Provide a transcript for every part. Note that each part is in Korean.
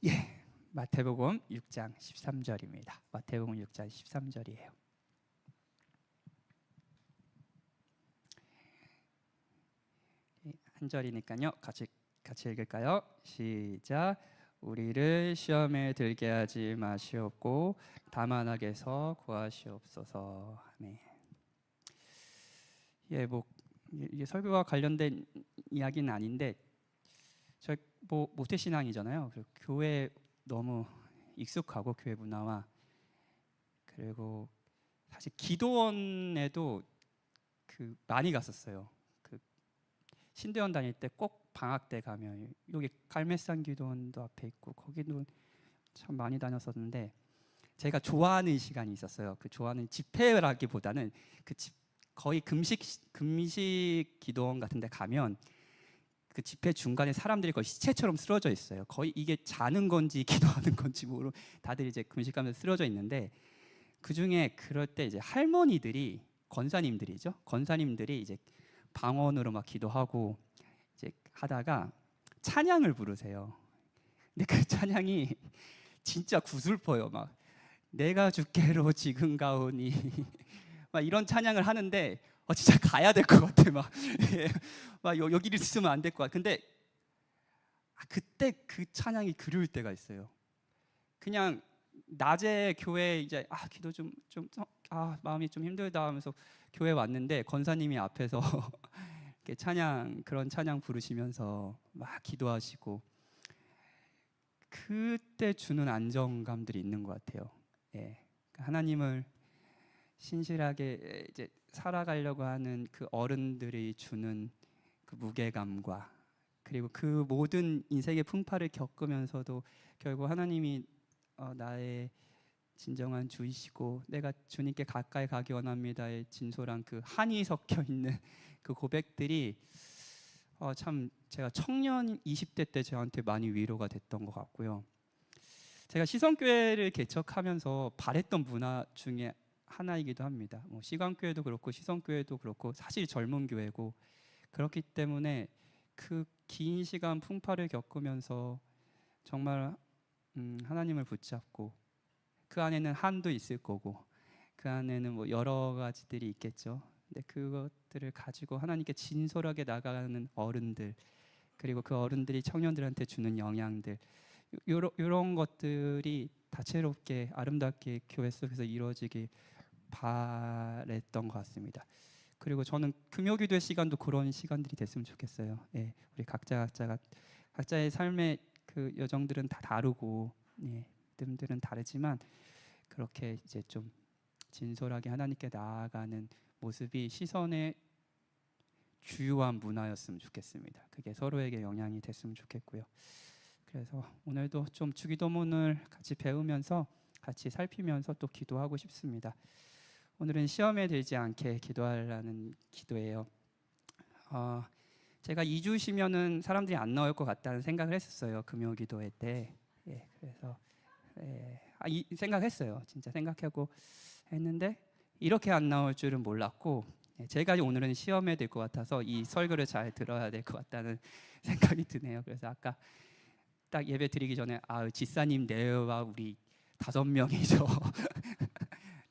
예, 마태복음 6장 13절입니다. 마태복음 6장 13절이에요. 한 절이니까요. 같이 읽을까요? 시작. 우리를 시험에 들게 하지 마시옵고 다만 악에서 구하시옵소서. 아멘. 예, 이게 설교와 관련된 이야기는 아닌데 저 모태신앙이잖아요. 그리고 교회 너무 익숙하고 교회 문화와 그리고 사실 기도원에도 많이 갔었어요. 신대원 다닐 때 꼭 방학 때 가면 여기 갈매산 기도원도 앞에 있고 거기도 참 많이 다녔었는데 제가 좋아하는 시간이 있었어요. 좋아하는 집회라기보다는 거의 금식 기도원 같은데 가면 그 집회 중간에 사람들이 거의 시체처럼 쓰러져 있어요. 거의 이게 자는 건지 기도하는 건지 모르고 다들 이제 금식하면서 쓰러져 있는데 그 중에 그럴 때 이제 할머니들이 권사님들이 이제 방언으로 막 기도하고 이제 하다가 찬양을 부르세요. 근데 그 찬양이 진짜 구슬퍼요. 막 내가 주께로 지금 가오니 막 이런 찬양을 하는데 진짜 가야 될 것 같아. 막 여기를 쓰면 안 될 것 같아. 근데 그때 그 찬양이 그리울 때가 있어요. 그냥 낮에 교회 이제 기도 마음이 좀 힘들다 하면서 교회 왔는데 권사님이 앞에서 그런 찬양 부르시면서 막 기도하시고 그때 주는 안정감들이 있는 것 같아요. 예, 하나님을 신실하게 이제 살아가려고 하는 그 어른들이 주는 그 무게감과 그리고 그 모든 인생의 풍파를 겪으면서도 결국 하나님이 나의 진정한 주이시고 내가 주님께 가까이 가기 원합니다의 진솔한 그 한이 섞여 있는 그 고백들이 참 제가 청년 20대 때 저한테 많이 위로가 됐던 것 같고요. 제가 시성교회를 개척하면서 바랬던 문화 중에 하나이기도 합니다. 시간교회도 그렇고 시성교회도 그렇고 사실 젊은 교회고 그렇기 때문에 그 긴 시간 풍파를 겪으면서 정말 하나님을 붙잡고 그 안에는 한도 있을 거고 그 안에는 여러 가지들이 있겠죠. 근데 그것들을 가지고 하나님께 진솔하게 나가는 어른들 그리고 그 어른들이 청년들한테 주는 영향들 이런 것들이 다채롭게 아름답게 교회 속에서 이루어지길 바랬던 것 같습니다. 그리고 저는 금요기도의 시간도 그런 시간들이 됐으면 좋겠어요. 예, 우리 각자의 삶의 그 여정들은 다 다르고 믿음들은 다르지만 그렇게 이제 좀 진솔하게 하나님께 나아가는 모습이 시선의 주요한 문화였으면 좋겠습니다. 그게 서로에게 영향이 됐으면 좋겠고요. 그래서 오늘도 좀 주기도문을 같이 배우면서 같이 살피면서 또 기도하고 싶습니다. 오늘은 시험에 들지 않게 기도하라는 기도예요. 제가 2주 쉬면은 사람들이 안 나올 것 같다는 생각을 했었어요. 금요기도회 때. 예, 그래서 이 생각했어요. 진짜 생각하고 했는데 이렇게 안 나올 줄은 몰랐고 제가 오늘은 시험에 들 것 같아서 이 설교를 잘 들어야 될 것 같다는 생각이 드네요. 그래서 아까 딱 예배 드리기 전에 지사님 내와 우리 5명이죠.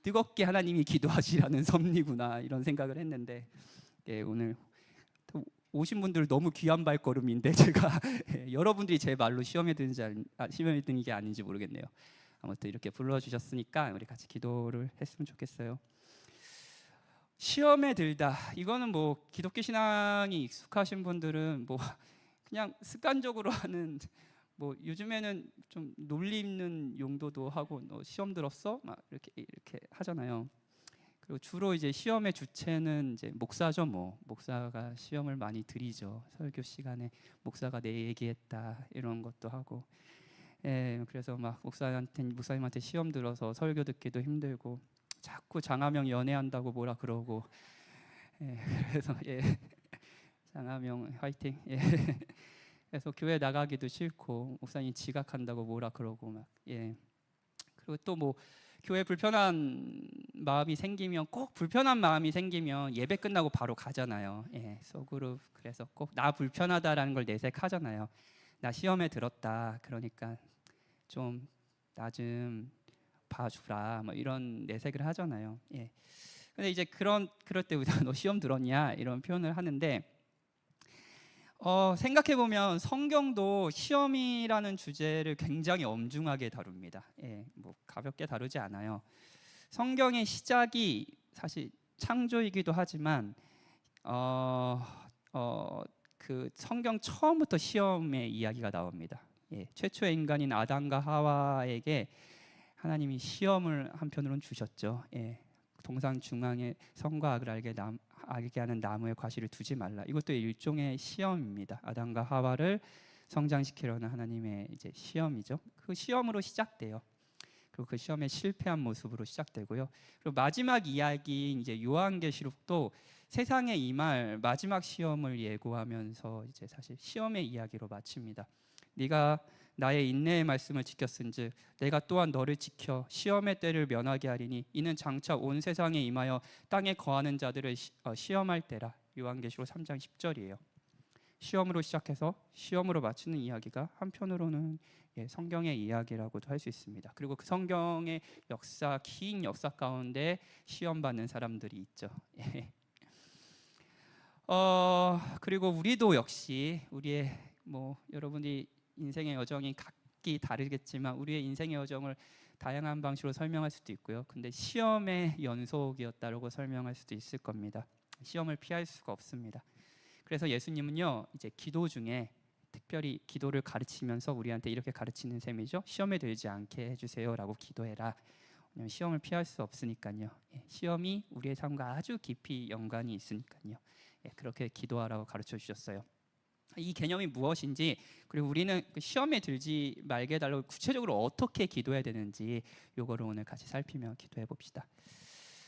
뜨겁게 하나님이 기도하시라는 섭리구나 이런 생각을 했는데 오늘 오신 분들 너무 귀한 발걸음인데 제가 여러분들이 제 말로 시험에 드는 게 아닌지 모르겠네요. 아무튼 이렇게 불러주셨으니까 우리 같이 기도를 했으면 좋겠어요. 시험에 들다 이거는 기독교 신앙이 익숙하신 분들은 그냥 습관적으로 하는 요즘에는 좀 놀림 있는 용도도 하고 너 시험 들었어? 막 이렇게 하잖아요. 그리고 주로 이제 시험의 주체는 이제 목사죠. 목사가 시험을 많이 드리죠. 설교 시간에 목사가 내 얘기했다 이런 것도 하고. 그래서 막 목사님한테 시험 들어서 설교 듣기도 힘들고 자꾸 장하명 연애한다고 뭐라 그러고. 그래서 장하명 화이팅. 그래서 교회 나가기도 싫고 목사님 지각한다고 뭐라 그러고 막 그리고 또 교회 불편한 마음이 생기면 예배 끝나고 바로 가잖아요. 소그룹 그래서 꼭 나 불편하다라는 걸 내색하잖아요. 나 시험에 들었다. 그러니까 좀 나 좀 봐주라 뭐 이런 내색을 하잖아요. 예. 근데 이제 그럴 때 우리가 너 시험 들었냐 이런 표현을 하는데 생각해 보면 성경도 시험이라는 주제를 굉장히 엄중하게 다룹니다. 예, 뭐 가볍게 다루지 않아요. 성경의 시작이 사실 창조이기도 하지만 그 성경 처음부터 시험의 이야기가 나옵니다. 예, 최초의 인간인 아담과 하와에게 하나님이 시험을 한편으로는 주셨죠. 예, 동산 중앙에 선과 악을 알게 하는 나무의 과실을 두지 말라. 이것도 일종의 시험입니다. 아담과 하와를 성장시키려는 하나님의 이제 시험이죠. 그 시험으로 시작돼요. 그리고 그 시험에 실패한 모습으로 시작되고요. 그리고 마지막 이야기인 이제 요한계시록도 세상에 임할 마지막 시험을 예고하면서 이제 사실 시험의 이야기로 마칩니다. 네가 나의 인내의 말씀을 지켰은즉 내가 또한 너를 지켜 시험의 때를 면하게 하리니 이는 장차 온 세상에 임하여 땅에 거하는 자들을 시험할 때라. 요한계시록 3장 10절이에요. 시험으로 시작해서 시험으로 마치는 이야기가 한편으로는 성경의 이야기라고도 할 수 있습니다. 그리고 그 성경의 역사, 긴 역사 가운데 시험 받는 사람들이 있죠. 그리고 우리도 역시 우리의 여러분이 인생의 여정이 각기 다르겠지만 우리의 인생의 여정을 다양한 방식으로 설명할 수도 있고요. 근데 시험의 연속이었다라고 설명할 수도 있을 겁니다. 시험을 피할 수가 없습니다. 그래서 예수님은요, 이제 기도 중에 특별히 기도를 가르치면서 우리한테 이렇게 가르치는 셈이죠. 시험에 들지 않게 해주세요라고 기도해라. 왜냐하면 시험을 피할 수 없으니까요. 시험이 우리의 삶과 아주 깊이 연관이 있으니까요. 그렇게 기도하라고 가르쳐 주셨어요. 이 개념이 무엇인지, 그리고 우리는 그 시험에 들지 말게 해달라고 구체적으로 어떻게 기도해야 되는지 요거를 오늘 같이 살피며 기도해 봅시다.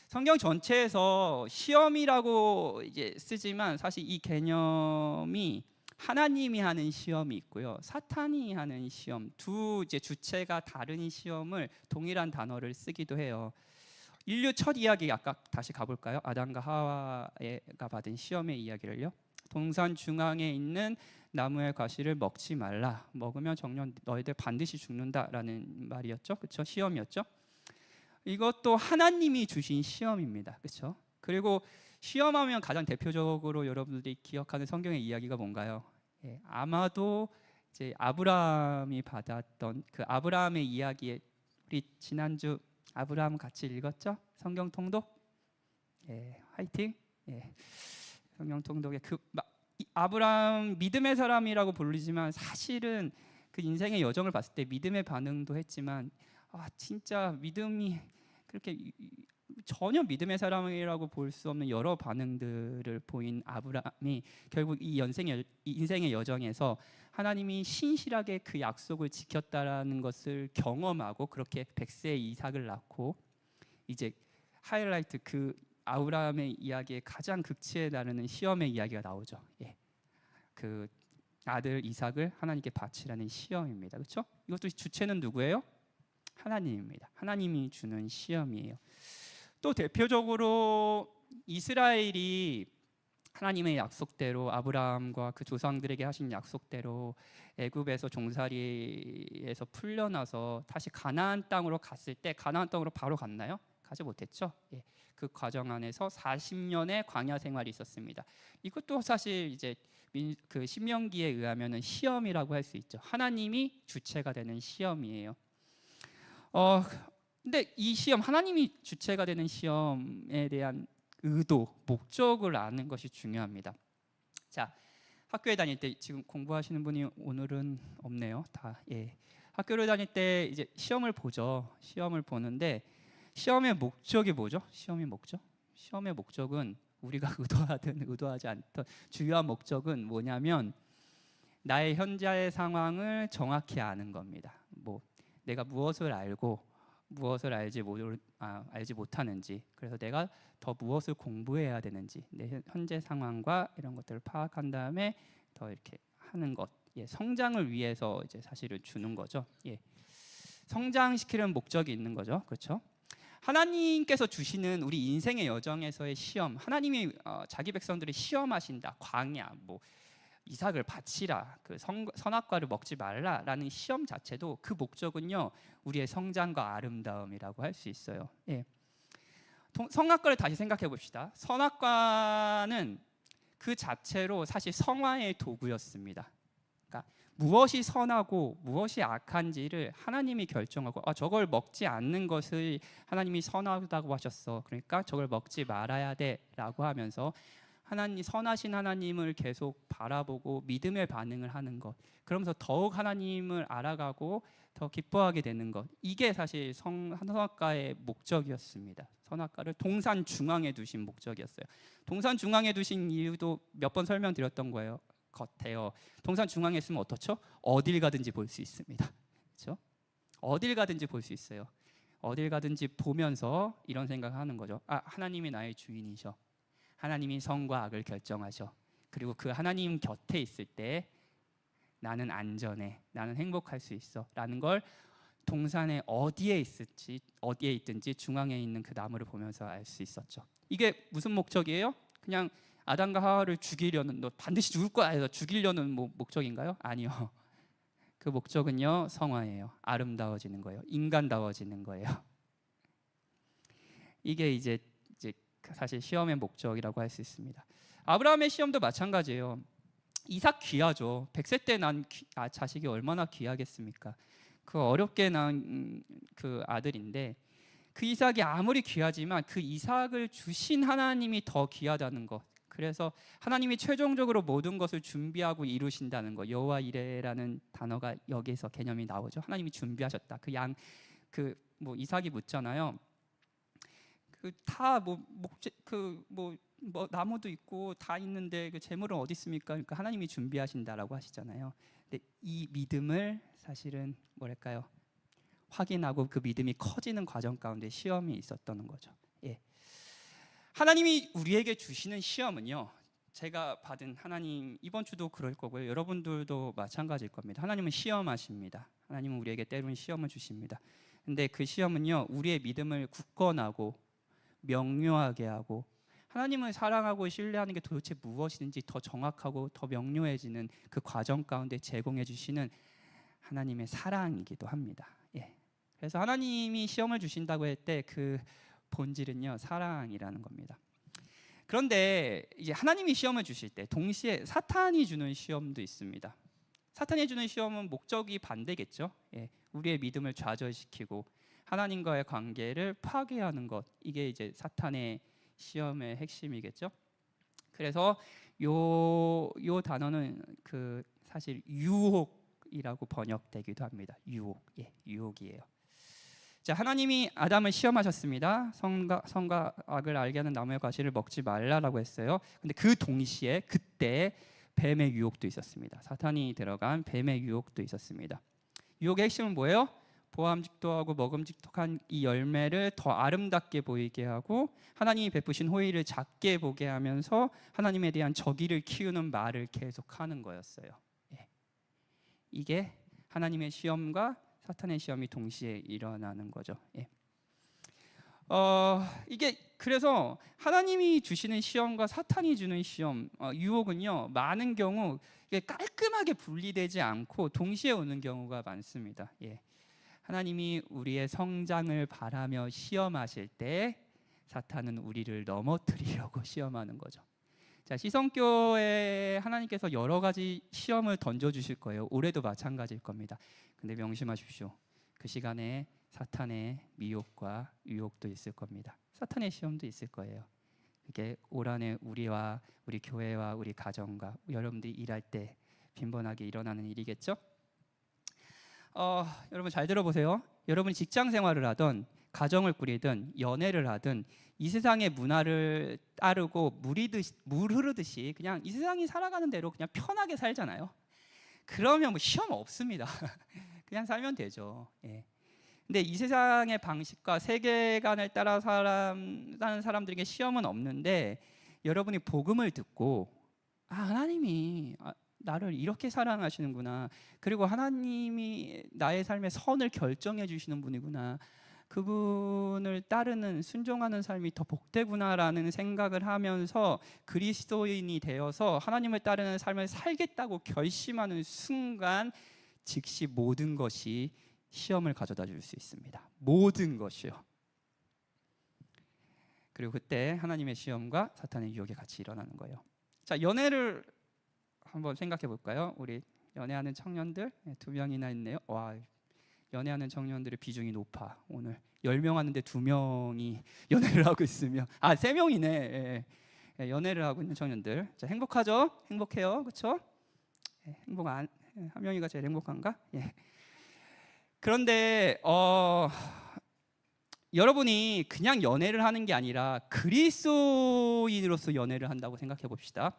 성경 전체에서 시험이라고 이제 쓰지만 사실 이 개념이 하나님이 하는 시험이 있고요, 사탄이 하는 시험, 두 이제 주체가 다른 시험을 동일한 단어를 쓰기도 해요. 인류 첫 이야기 아까 다시 가볼까요? 아담과 하와가 받은 시험의 이야기를요. 동산 중앙에 있는 나무의 과실을 먹지 말라. 먹으면 정녕 너희들 반드시 죽는다라는 말이었죠. 그렇죠? 시험이었죠. 이것도 하나님이 주신 시험입니다. 그렇죠? 그리고 시험하면 가장 대표적으로 여러분들이 기억하는 성경의 이야기가 뭔가요? 아마도 이제 아브라함이 받았던 그 아브라함의 이야기에 우리 지난주 아브라함 같이 읽었죠? 성경 통독? 화이팅! 성경 통독에 아브라함 믿음의 사람이라고 부르지만 사실은 그 인생의 여정을 봤을 때 믿음의 반응도 했지만 진짜 믿음이 그렇게 전혀 믿음의 사람이라고 볼 수 없는 여러 반응들을 보인 아브라함이 결국 이 인생의 여정에서 하나님이 신실하게 그 약속을 지켰다라는 것을 경험하고 그렇게 100세의 이삭을 낳고 이제 하이라이트 그 아브라함의 이야기의 가장 극치에 다루는 시험의 이야기가 나오죠. 그 아들 이삭을 하나님께 바치라는 시험입니다. 그렇죠? 이것도 주체는 누구예요? 하나님입니다. 하나님이 주는 시험이에요. 또 대표적으로 이스라엘이 하나님의 약속대로 아브라함과 그 조상들에게 하신 약속대로 애굽에서 종살이에서 풀려나서 다시 가나안 땅으로 갔을 때 가나안 땅으로 바로 갔나요? 가지 못했죠. 그 과정 안에서 40년의 광야 생활이 있었습니다. 이것도 사실 이제 그 신명기에 의하면은 시험이라고 할 수 있죠. 하나님이 주체가 되는 시험이에요. 근데 이 시험, 하나님이 주체가 되는 시험에 대한 의도, 목적을 아는 것이 중요합니다. 자, 학교에 다닐 때 지금 공부하시는 분이 오늘은 없네요. 다 학교를 다닐 때 이제 시험을 보죠. 시험을 보는데 시험의 목적이 뭐죠? 시험의 목적은 우리가 의도하든 의도하지 않든 주요한 목적은 뭐냐면 나의 현재의 상황을 정확히 아는 겁니다. 내가 무엇을 알고 무엇을 알지 못하는지, 그래서 내가 더 무엇을 공부해야 되는지, 내 현재 상황과 이런 것들을 파악한 다음에 더 이렇게 하는 것, 성장을 위해서 이제 사실을 주는 거죠. 성장시키는 목적이 있는 거죠. 그렇죠? 하나님께서 주시는 우리 인생의 여정에서의 시험, 하나님이 자기 백성들을 시험하신다. 광야, 이삭을 바치라, 그 선악과를 먹지 말라라는 시험 자체도 그 목적은요 우리의 성장과 아름다움이라고 할 수 있어요. 예. 선악과를 다시 생각해 봅시다. 선악과는 그 자체로 사실 성화의 도구였습니다. 그러니까 무엇이 선하고 무엇이 악한지를 하나님이 결정하고 저걸 먹지 않는 것을 하나님이 선하다고 하셨어. 그러니까 저걸 먹지 말아야 돼라고 하면서 선하신 하나님을 계속 바라보고 믿음의 반응을 하는 것, 그러면서 더욱 하나님을 알아가고 더 기뻐하게 되는 것, 이게 사실 선악과의 목적이었습니다. 선악과를 동산 중앙에 두신 목적이었어요. 동산 중앙에 두신 이유도 몇 번 설명드렸던 거예요. 같아요. 동산 중앙에 있으면 어떻죠? 어딜 가든지 볼 수 있습니다. 그렇죠? 어딜 가든지 볼 수 있어요. 어딜 가든지 보면서 이런 생각을 하는 거죠. 하나님이 나의 주인이셔. 하나님이 선과 악을 결정하셔. 그리고 그 하나님 곁에 있을 때 나는 안전해, 나는 행복할 수 있어 라는 걸 동산에 어디에 있든지 중앙에 있는 그 나무를 보면서 알 수 있었죠. 이게 무슨 목적이에요? 그냥 아담과 하와를 죽이려는, 너 반드시 죽을 거야 해서 죽이려는 목적인가요? 아니요. 그 목적은요 성화예요. 아름다워지는 거예요. 인간다워지는 거예요. 이게 이제 사실 시험의 목적이라고 할 수 있습니다. 아브라함의 시험도 마찬가지예요. 이삭 귀하죠. 100세 때 난 자식이 얼마나 귀하겠습니까? 그 어렵게 낳은 그 아들인데 그 이삭이 아무리 귀하지만 그 이삭을 주신 하나님이 더 귀하다는 것. 그래서 하나님이 최종적으로 모든 것을 준비하고 이루신다는 것. 여호와 이레라는 단어가 여기에서 개념이 나오죠. 하나님이 준비하셨다. 이삭이 묻잖아요. 나무도 있고 다 있는데 그 재물은 어디 있습니까? 그러니까 하나님이 준비하신다라고 하시잖아요. 근데 이 믿음을 사실은 뭐랄까요? 확인하고 그 믿음이 커지는 과정 가운데 시험이 있었던 거죠. 예. 하나님이 우리에게 주시는 시험은요. 제가 받은 하나님, 이번 주도 그럴 거고요. 여러분들도 마찬가지일 겁니다. 하나님은 시험하십니다. 하나님은 우리에게 때로는 시험을 주십니다. 근데 그 시험은요. 우리의 믿음을 굳건하고 명료하게 하고 하나님을 사랑하고 신뢰하는 게 도대체 무엇인지 더 정확하고 더 명료해지는 그 과정 가운데 제공해 주시는 하나님의 사랑이기도 합니다. 예. 그래서 하나님이 시험을 주신다고 할 때 그 본질은요 사랑이라는 겁니다. 그런데 이제 하나님이 시험을 주실 때 동시에 사탄이 주는 시험도 있습니다. 사탄이 주는 시험은 목적이 반대겠죠. 예. 우리의 믿음을 좌절시키고 하나님과의 관계를 파괴하는 것, 이게 이제 사탄의 시험의 핵심이겠죠. 그래서 요 단어는 사실 유혹이라고 번역되기도 합니다. 유혹이에요. 자, 하나님이 아담을 시험하셨습니다. 선과 악을 알게 하는 나무의 과실을 먹지 말라라고 했어요. 근데 그 동시에 그때 뱀의 유혹도 있었습니다. 사탄이 들어간 뱀의 유혹도 있었습니다. 유혹의 핵심은 뭐예요? 보암직도 하고 먹음직한 이 열매를 더 아름답게 보이게 하고 하나님이 베푸신 호의를 작게 보게 하면서 하나님에 대한 적의를 키우는 말을 계속하는 거였어요. 예. 이게 하나님의 시험과 사탄의 시험이 동시에 일어나는 거죠. 예. 이게 그래서 하나님이 주시는 시험과 사탄이 주는 시험, 유혹은요 많은 경우 이게 깔끔하게 분리되지 않고 동시에 오는 경우가 많습니다. 예. 하나님이 우리의 성장을 바라며 시험하실 때 사탄은 우리를 넘어뜨리려고 시험하는 거죠. 자, 시성교에 하나님께서 여러 가지 시험을 던져주실 거예요. 올해도 마찬가지일 겁니다. 근데 명심하십시오. 그 시간에 사탄의 미혹과 유혹도 있을 겁니다. 사탄의 시험도 있을 거예요. 이게 올 한해 우리와 우리 교회와 우리 가정과 여러분들이 일할 때 빈번하게 일어나는 일이겠죠? 여러분 잘 들어보세요. 여러분이 직장 생활을 하든 가정을 꾸리든 연애를 하든 이 세상의 문화를 따르고 물 흐르듯이 그냥 이 세상이 살아가는 대로 그냥 편하게 살잖아요. 그러면 뭐 시험 없습니다. 그냥 살면 되죠. 예. 근데 이 세상의 방식과 세계관을 따라 사는 사람들에게 시험은 없는데 여러분이 복음을 듣고 하나님이 나를 이렇게 사랑하시는구나. 그리고 하나님이 나의 삶의 선을 결정해 주시는 분이구나. 그분을 따르는 순종하는 삶이 더 복되구나라는 생각을 하면서 그리스도인이 되어서 하나님을 따르는 삶을 살겠다고 결심하는 순간 즉시 모든 것이 시험을 가져다 줄 수 있습니다. 모든 것이요. 그리고 그때 하나님의 시험과 사탄의 유혹이 같이 일어나는 거예요. 자, 연애를 한번 생각해 볼까요? 우리 연애하는 청년들 2명이나 있네요. 와, 연애하는 청년들의 비중이 높아. 오늘 10명 하는데 2명이 연애를 하고 있으면 3명이네. 예. 예, 연애를 하고 있는 청년들. 자, 행복하죠? 행복해요. 그렇죠? 예, 행복 한 명이가 제일 행복한가? 예. 그런데 여러분이 그냥 연애를 하는 게 아니라 그리스도인으로서 연애를 한다고 생각해 봅시다.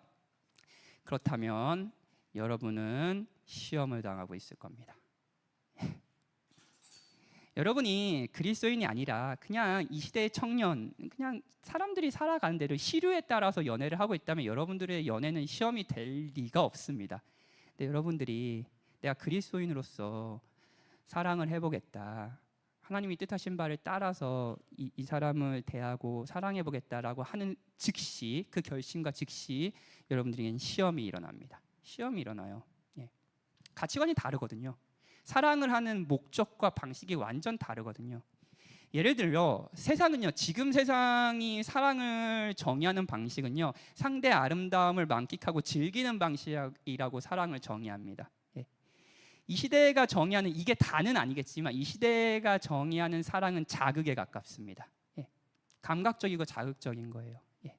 그렇다면 여러분은 시험을 당하고 있을 겁니다. 여러분이 그리스도인이 아니라 그냥 이 시대의 청년, 그냥 사람들이 살아가는 대로 시류에 따라서 연애를 하고 있다면 여러분들의 연애는 시험이 될 리가 없습니다. 근데 여러분들이 내가 그리스도인으로서 사랑을 해보겠다, 하나님이 뜻하신 바를 따라서 이 사람을 대하고 사랑해보겠다라고 하는 즉시, 그 결심과 즉시 여러분들에게는 시험이 일어납니다. 시험이 일어나요. 예. 가치관이 다르거든요. 사랑을 하는 목적과 방식이 완전 다르거든요. 예를 들어 세상은요, 지금 세상이 사랑을 정의하는 방식은요, 상대의 아름다움을 만끽하고 즐기는 방식이라고 사랑을 정의합니다. 예. 이 시대가 정의하는, 이게 다는 아니겠지만 이 시대가 정의하는 사랑은 자극에 가깝습니다. 예. 감각적이고 자극적인 거예요. 예.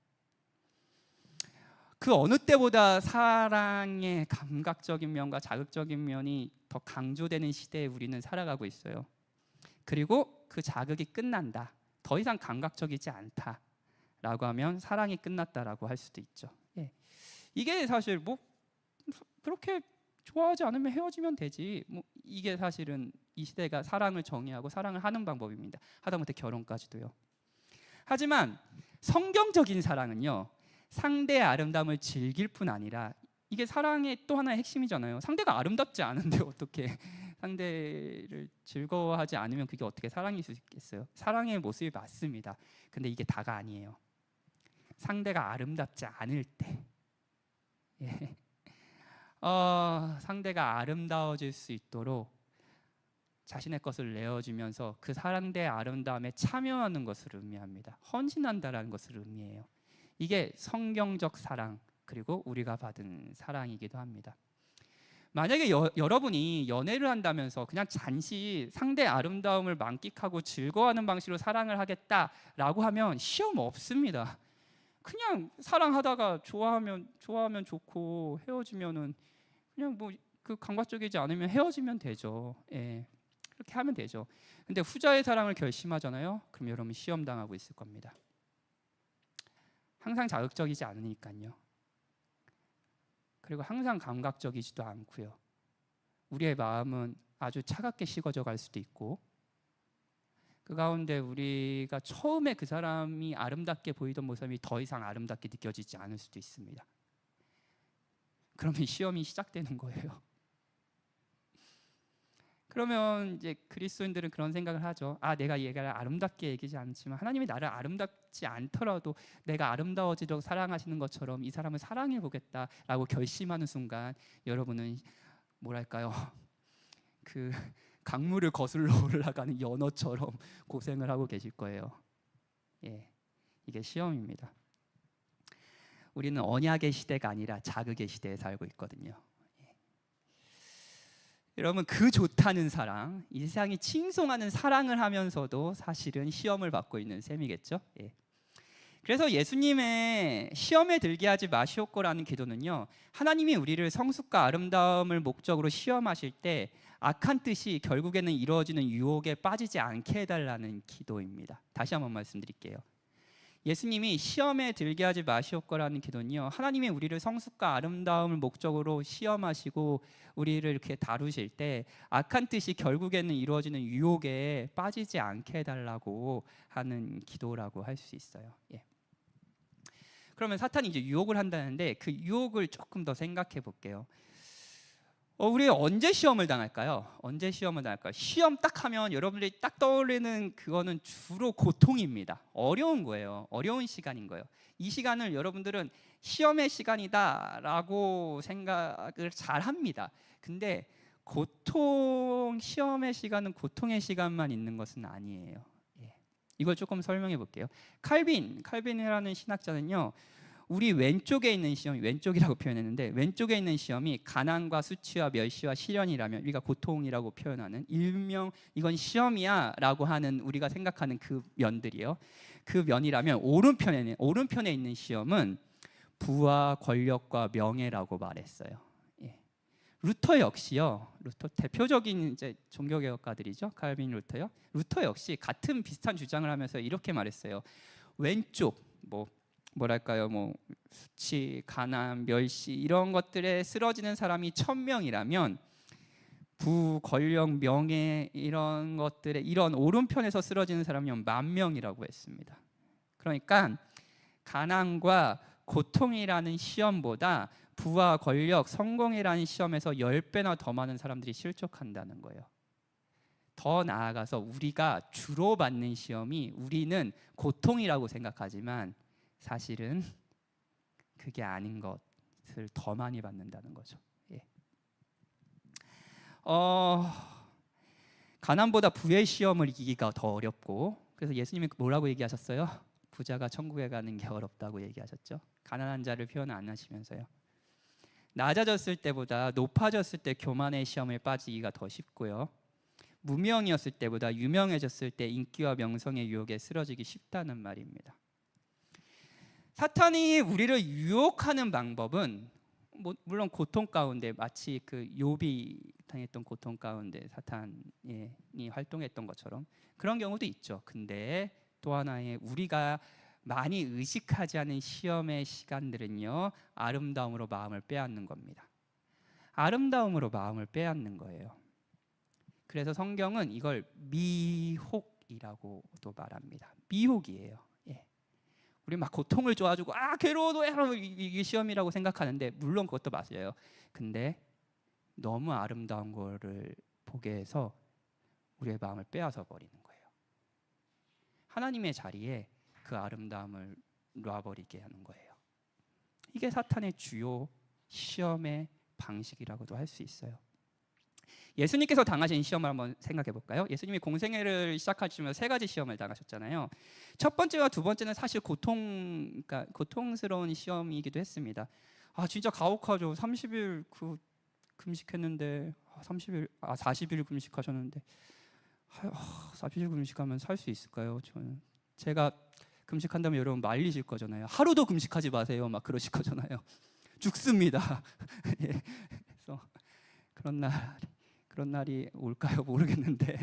그 어느 때보다 사랑의 감각적인 면과 자극적인 면이 더 강조되는 시대에 우리는 살아가고 있어요. 그리고 그 자극이 끝난다, 더 이상 감각적이지 않다라고 하면 사랑이 끝났다라고 할 수도 있죠. 예. 이게 사실 뭐 그렇게 좋아하지 않으면 헤어지면 되지, 뭐 이게 사실은 이 시대가 사랑을 정의하고 사랑을 하는 방법입니다. 하다못해 결혼까지도요. 하지만 성경적인 사랑은요, 상대의 아름다움을 즐길 뿐 아니라, 이게 사랑의 또 하나의 핵심이잖아요. 상대가 아름답지 않은데 어떻게 상대를 즐거워하지 않으면 그게 어떻게 사랑일 수 있겠어요? 사랑의 모습이 맞습니다. 근데 이게 다가 아니에요. 상대가 아름답지 않을 때, 예. 상대가 아름다워질 수 있도록 자신의 것을 내어주면서 그 상대의 아름다움에 참여하는 것을 의미합니다. 헌신한다라는 것을 의미해요. 이게 성경적 사랑, 그리고 우리가 받은 사랑이기도 합니다. 만약에 여러분이 연애를 한다면서 그냥 잠시 상대의 아름다움을 만끽하고 즐거워하는 방식으로 사랑을 하겠다라고 하면 시험 없습니다. 그냥 사랑하다가 좋아하면 좋고 헤어지면은 그냥 뭐 그 감각적이지 않으면 헤어지면 되죠. 예. 그렇게 하면 되죠. 근데 후자의 사랑을 결심하잖아요. 그럼 여러분 시험 당하고 있을 겁니다. 항상 자극적이지 않으니까요. 그리고 항상 감각적이지도 않고요. 우리의 마음은 아주 차갑게 식어져 갈 수도 있고, 그 가운데 우리가 처음에 그 사람이 아름답게 보이던 모습이 더 이상 아름답게 느껴지지 않을 수도 있습니다. 그러면 시험이 시작되는 거예요. 그러면 이제 그리스도인들은 그런 생각을 하죠. 내가 얘를 아름답게 얘기하지 않지만 하나님이 나를 아름답지 않더라도 내가 아름다워지도록 사랑하시는 것처럼 이 사람을 사랑해 보겠다라고 결심하는 순간 여러분은 뭐랄까요? 그 강물을 거슬러 올라가는 연어처럼 고생을 하고 계실 거예요. 예, 이게 시험입니다. 우리는 언약의 시대가 아니라 자극의 시대에 살고 있거든요. 여러분, 그 좋다는 사랑, 이 세상이 칭송하는 사랑을 하면서도 사실은 시험을 받고 있는 셈이겠죠. 예. 그래서 예수님의 시험에 들게 하지 마시옵고라는 기도는요, 하나님이 우리를 성숙과 아름다움을 목적으로 시험하실 때 악한 뜻이 결국에는 이루어지는 유혹에 빠지지 않게 해달라는 기도입니다. 다시 한번 말씀드릴게요. 예수님이 시험에 들게 하지 마시옵고라는 기도는요, 하나님이 우리를 성숙과 아름다움을 목적으로 시험하시고 우리를 이렇게 다루실 때 악한 뜻이 결국에는 이루어지는 유혹에 빠지지 않게 해달라고 하는 기도라고 할 수 있어요. 예. 그러면 사탄이 이제 유혹을 한다는데 그 유혹을 조금 더 생각해 볼게요. 우리 언제 시험을 당할까요? 언제 시험을 당할까요? 시험 딱 하면 여러분들이 딱 떠올리는 그거는 주로 고통입니다. 어려운 거예요. 어려운 시간인 거예요. 이 시간을 여러분들은 시험의 시간이다라고 생각을 잘 합니다. 근데 시험의 시간은 고통의 시간만 있는 것은 아니에요. 예. 이걸 조금 설명해 볼게요. 칼빈이라는 신학자는요, 우리 왼쪽에 있는 시험이, 왼쪽이라고 표현했는데, 왼쪽에 있는 시험이 가난과 수치와 멸시와 시련이라면 우리가 고통이라고 표현하는, 일명 이건 시험이야 라고 하는 우리가 생각하는 그 면들이요, 그 면이라면 오른편에 있는 시험은 부와 권력과 명예라고 말했어요. 예. 루터 역시요, 루터 대표적인 이제 종교개혁가들이죠, 칼빈, 루터요. 루터 역시 같은 비슷한 주장을 하면서 이렇게 말했어요. 왼쪽, 뭐랄까요, 수치, 가난, 멸시 이런 것들에 쓰러지는 사람이 1000명이라면 부, 권력, 명예 이런 것들에, 이런 오른편에서 쓰러지는 사람이 10,000명이라고 했습니다. 그러니까 가난과 고통이라는 시험보다 부와 권력, 성공이라는 시험에서 10배나 더 많은 사람들이 실족한다는 거예요. 더 나아가서 우리가 주로 받는 시험이, 우리는 고통이라고 생각하지만 사실은 그게 아닌 것을 더 많이 받는다는 거죠. 예. 가난보다 부의 시험을 이기기가 더 어렵고, 그래서 예수님이 뭐라고 얘기하셨어요? 부자가 천국에 가는 게 어렵다고 얘기하셨죠. 가난한 자를 표현 안 하시면서요. 낮아졌을 때보다 높아졌을 때 교만의 시험에 빠지기가 더 쉽고요, 무명이었을 때보다 유명해졌을 때 인기와 명성의 유혹에 쓰러지기 쉽다는 말입니다. 사탄이 우리를 유혹하는 방법은 물론 고통 가운데, 마치 그 욥이 당했던 고통 가운데 사탄이 활동했던 것처럼 그런 경우도 있죠. 근데 또 하나의 우리가 많이 의식하지 않은 시험의 시간들은요, 아름다움으로 마음을 빼앗는 겁니다. 아름다움으로 마음을 빼앗는 거예요. 그래서 성경은 이걸 미혹이라고도 말합니다. 미혹이에요. 우리 막 고통을 줘가지고 괴로워도 이게 시험이라고 생각하는데, 물론 그것도 맞아요. 근데 너무 아름다운 거를 보게 해서 우리의 마음을 빼앗아 버리는 거예요. 하나님의 자리에 그 아름다움을 놔버리게 하는 거예요. 이게 사탄의 주요 시험의 방식이라고도 할 수 있어요. 예수님께서 당하신 시험을 한번 생각해 볼까요? 예수님이 공생애를 시작하시면서 3가지 시험을 당하셨잖아요. 첫 번째와 두 번째는 사실 고통스러운 시험이기도 했습니다. 진짜 가혹하죠. 30일 금식했는데 40일 금식하셨는데 40일 금식하면 살 수 있을까요? 제가 금식한다면 여러분 말리실 거잖아요. 하루도 금식하지 마세요. 막 그러실 거잖아요. 죽습니다. 예. 그래서 그런 날이 올까요? 모르겠는데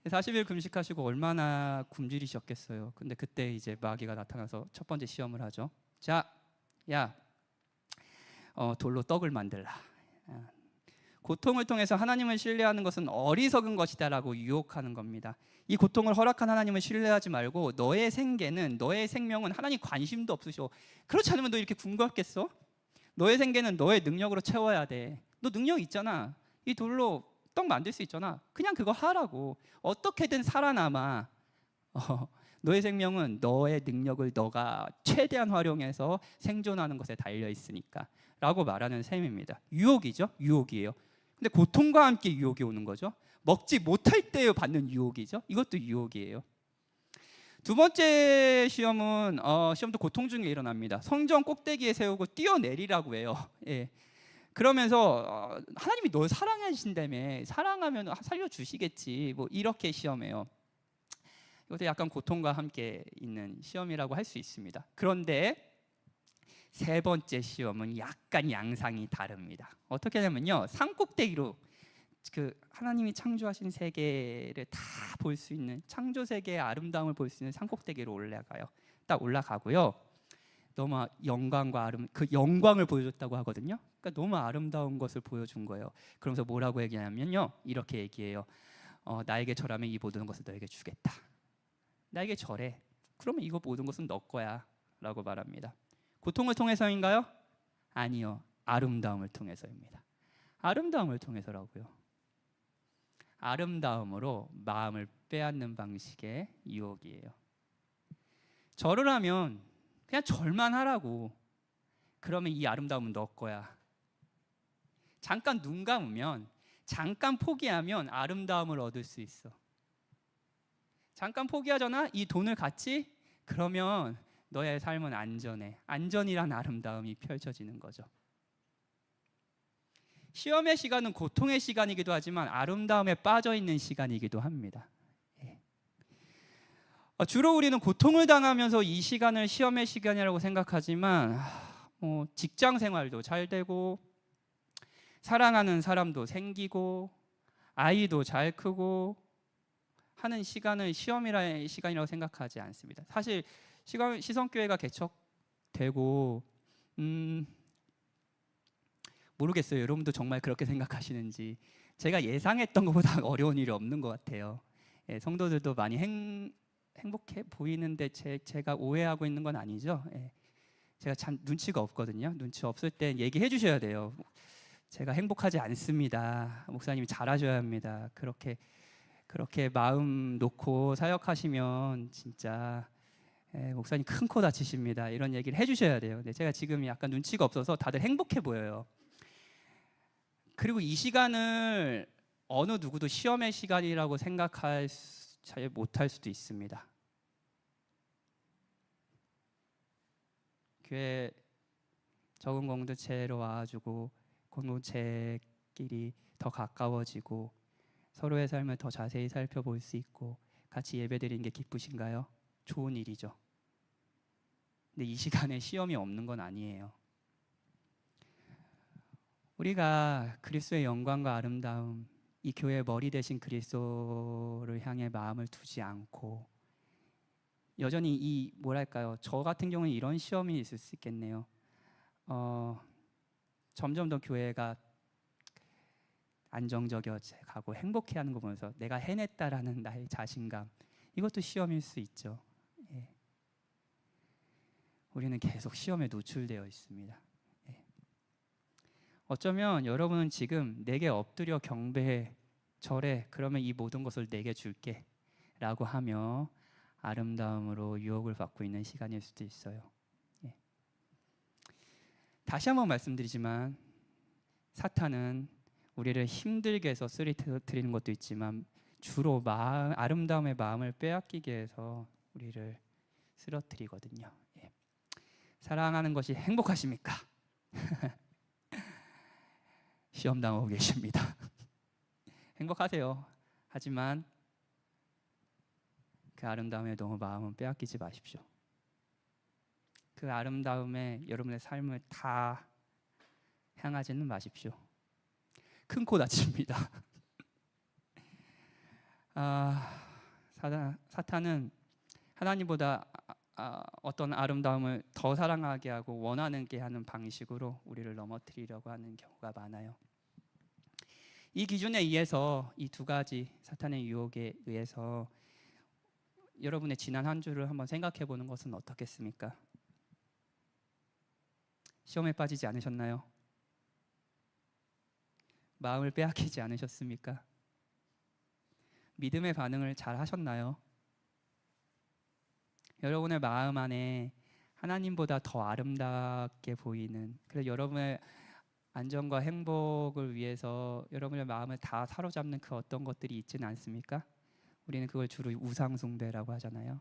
40일 금식하시고 얼마나 굶주리셨겠어요. 근데 그때 이제 마귀가 나타나서 첫 번째 시험을 하죠. 자, 돌로 떡을 만들라. 고통을 통해서 하나님을 신뢰하는 것은 어리석은 것이다라고 유혹하는 겁니다. 이 고통을 허락한 하나님을 신뢰하지 말고 너의 생명은 하나님 관심도 없으셔. 그렇지 않으면 너 이렇게 굶겠어? 너의 생계는 너의 능력으로 채워야 돼. 너 능력 있잖아. 이 돌로 떡 만들 수 있잖아. 그냥 그거 하라고. 어떻게든 살아남아. 너의 생명은 너의 능력을 너가 최대한 활용해서 생존하는 것에 달려 있으니까 라고 말하는 셈입니다. 유혹이죠. 유혹이에요. 근데 고통과 함께 유혹이 오는 거죠. 먹지 못할 때 받는 유혹이죠. 이것도 유혹이에요. 두 번째 시험도 고통 중에 일어납니다. 성전 꼭대기에 세우고 뛰어내리라고 해요. 예. 그러면서 하나님이 널 사랑하신다며, 사랑하면 살려주시겠지, 이렇게 시험해요. 이것도 약간 고통과 함께 있는 시험이라고 할 수 있습니다. 그런데 세 번째 시험은 약간 양상이 다릅니다. 어떻게 하냐면요, 산꼭대기로 하나님이 창조하신 세계를 다 볼 수 있는, 창조 세계의 아름다움을 볼 수 있는 산꼭대기로 올라가요. 딱 올라가고요, 너무 영광과 그 영광을 보여줬다고 하거든요. 그러니까 너무 아름다운 것을 보여준 거예요. 그러면서 뭐라고 얘기하냐면요, 이렇게 얘기해요. 나에게 절하면 이 모든 것을 너에게 주겠다. 나에게 절해. 그러면 이거 모든 것은 너 거야 라고 말합니다. 고통을 통해서인가요? 아니요, 아름다움을 통해서입니다. 아름다움을 통해서라고요. 아름다움으로 마음을 빼앗는 방식의 유혹이에요. 절을 하면 그냥 절만 하라고. 그러면 이 아름다움은 너 거야. 잠깐 눈 감으면, 잠깐 포기하면 아름다움을 얻을 수 있어. 잠깐 포기하잖아? 이 돈을 갖지? 그러면 너의 삶은 안전해. 안전이란 아름다움이 펼쳐지는 거죠. 시험의 시간은 고통의 시간이기도 하지만 아름다움에 빠져 있는 시간이기도 합니다. 주로 우리는 고통을 당하면서 이 시간을 시험의 시간이라고 생각하지만 직장 생활도 잘 되고 사랑하는 사람도 생기고 아이도 잘 크고 하는 시간을 시험이라는 시간이라고 생각하지 않습니다. 사실 시성교회가 개척되고 모르겠어요. 여러분도 정말 그렇게 생각하시는지. 제가 예상했던 것보다 어려운 일이 없는 것 같아요. 성도들도 많이 행복해 보이는데 제가 오해하고 있는 건 아니죠? 제가 참 눈치가 없거든요. 눈치 없을 땐 얘기해 주셔야 돼요. 제가 행복하지 않습니다. 목사님이 잘하셔야 합니다. 그렇게 마음 놓고 사역하시면 진짜 목사님 큰 코 다치십니다. 이런 얘기를 해주셔야 돼요. 근데 제가 지금 약간 눈치가 없어서 다들 행복해 보여요. 그리고 이 시간을 어느 누구도 시험의 시간이라고 잘 못할 수도 있습니다. 교회 적은 공동체로 와가지고 공동체끼리 더 가까워지고 서로의 삶을 더 자세히 살펴볼 수 있고 같이 예배드리는 게 기쁘신가요? 좋은 일이죠. 근데 이 시간에 시험이 없는 건 아니에요. 우리가 그리스도의 영광과 아름다움, 이 교회의 머리 대신 그리스도를 향해 마음을 두지 않고 여전히 저 같은 경우는 이런 시험이 있을 수 있겠네요. 점점 더 교회가 안정적이어져 가고 행복해하는 거 보면서 내가 해냈다라는 나의 자신감, 이것도 시험일 수 있죠. 우리는 계속 시험에 노출되어 있습니다. 어쩌면 여러분은 지금 내게 엎드려 경배해, 절해, 그러면 이 모든 것을 내게 줄게 라고 하며 아름다움으로 유혹을 받고 있는 시간일 수도 있어요. 다시 한번 말씀드리지만 사탄은 우리를 힘들게 해서 쓰러뜨리는 것도 있지만 주로 아름다움의 마음을 빼앗기게 해서 우리를 쓰러뜨리거든요. 사랑하는 것이 행복하십니까? 시험 당하고 계십니다. 행복하세요. 하지만 그 아름다움에 너무 마음은 빼앗기지 마십시오. 그 아름다움에 여러분의 삶을 다 향하지는 마십시오. 큰 코 다칩니다. 사탄은 하나님보다 어떤 아름다움을 더 사랑하게 하고 원하는 게 하는 방식으로 우리를 넘어뜨리려고 하는 경우가 많아요. 이 기준에 의해서 이 두 가지 사탄의 유혹에 의해서 여러분의 지난 한 주를 한번 생각해 보는 것은 어떻겠습니까? 시험에 빠지지 않으셨나요? 마음을 빼앗기지 않으셨습니까? 믿음의 반응을 잘 하셨나요? 여러분의 마음 안에 하나님보다 더 아름답게 보이는, 그래서 여러분의 안전과 행복을 위해서 여러분의 마음을 다 사로잡는 그 어떤 것들이 있지는 않습니까? 우리는 그걸 주로 우상 숭배라고 하잖아요.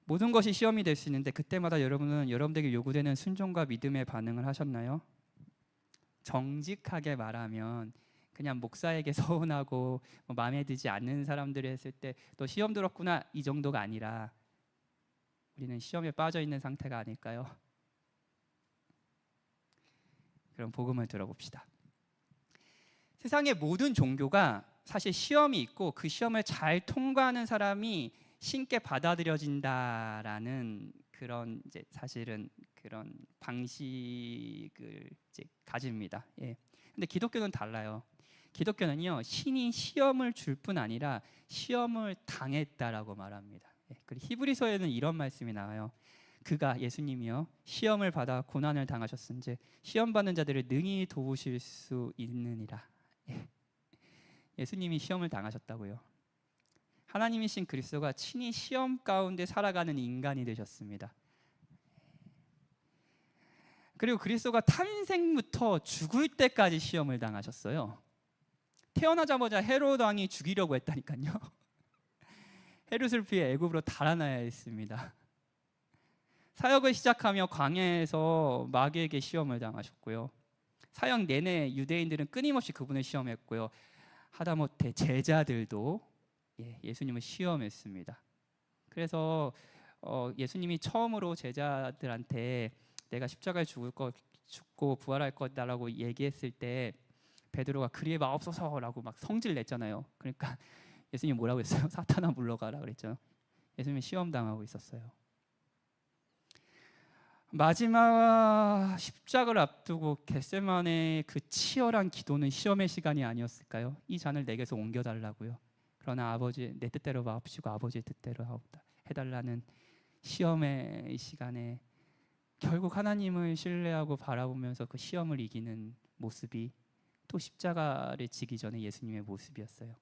모든 것이 시험이 될 수 있는데 그때마다 여러분은 여러분에게 요구되는 순종과 믿음의 반응을 하셨나요? 정직하게 말하면 그냥 목사에게 서운하고 마음에 들지 않는 사람들이 했을 때 너 시험 들었구나 이 정도가 아니라 우리는 시험에 빠져 있는 상태가 아닐까요? 그럼 복음을 들어봅시다. 세상의 모든 종교가 사실 시험이 있고 그 시험을 잘 통과하는 사람이 신께 받아들여진다라는 그런 사실은 그런 방식을 가집니다. 근데 기독교는 달라요. 기독교는요, 신이 시험을 줄 뿐 아니라 시험을 당했다라고 말합니다. 그리고 히브리서에는 이런 말씀이 나와요. 그가 예수님이요 시험을 받아 고난을 당하셨은즉 시험 받는 자들을 능히 도우실 수 있느니라. 예수님이 시험을 당하셨다고요. 하나님이신 그리스도가 친히 시험 가운데 살아가는 인간이 되셨습니다. 그리고 그리스도가 탄생부터 죽을 때까지 시험을 당하셨어요. 태어나자마자 헤롯 왕이 죽이려고 했다니까요. 헤롯을 피해 애굽으로 달아나야 했습니다. 사역을 시작하며 광야에서 마귀에게 시험을 당하셨고요. 사역 내내 유대인들은 끊임없이 그분을 시험했고요. 하다못해 제자들도 예수님을 시험했습니다. 그래서 예수님이 처음으로 제자들한테 내가 십자가에 죽고 부활할 거다라고 얘기했을 때 베드로가 그리에 마옵소서라고 막 성질 냈잖아요. 그러니까 예수님 뭐라고 했어요? 사탄아 물러가라 그랬죠. 예수님이 시험 당하고 있었어요. 마지막 십자가를 앞두고 겟세마네 그 치열한 기도는 시험의 시간이 아니었을까요? 이 잔을 내게서 옮겨달라고요. 그러나 아버지 내 뜻대로 마옵시고 아버지의 뜻대로 해달라는 시험의 시간에 결국 하나님을 신뢰하고 바라보면서 그 시험을 이기는 모습이 또 십자가를 지기 전에 예수님의 모습이었어요.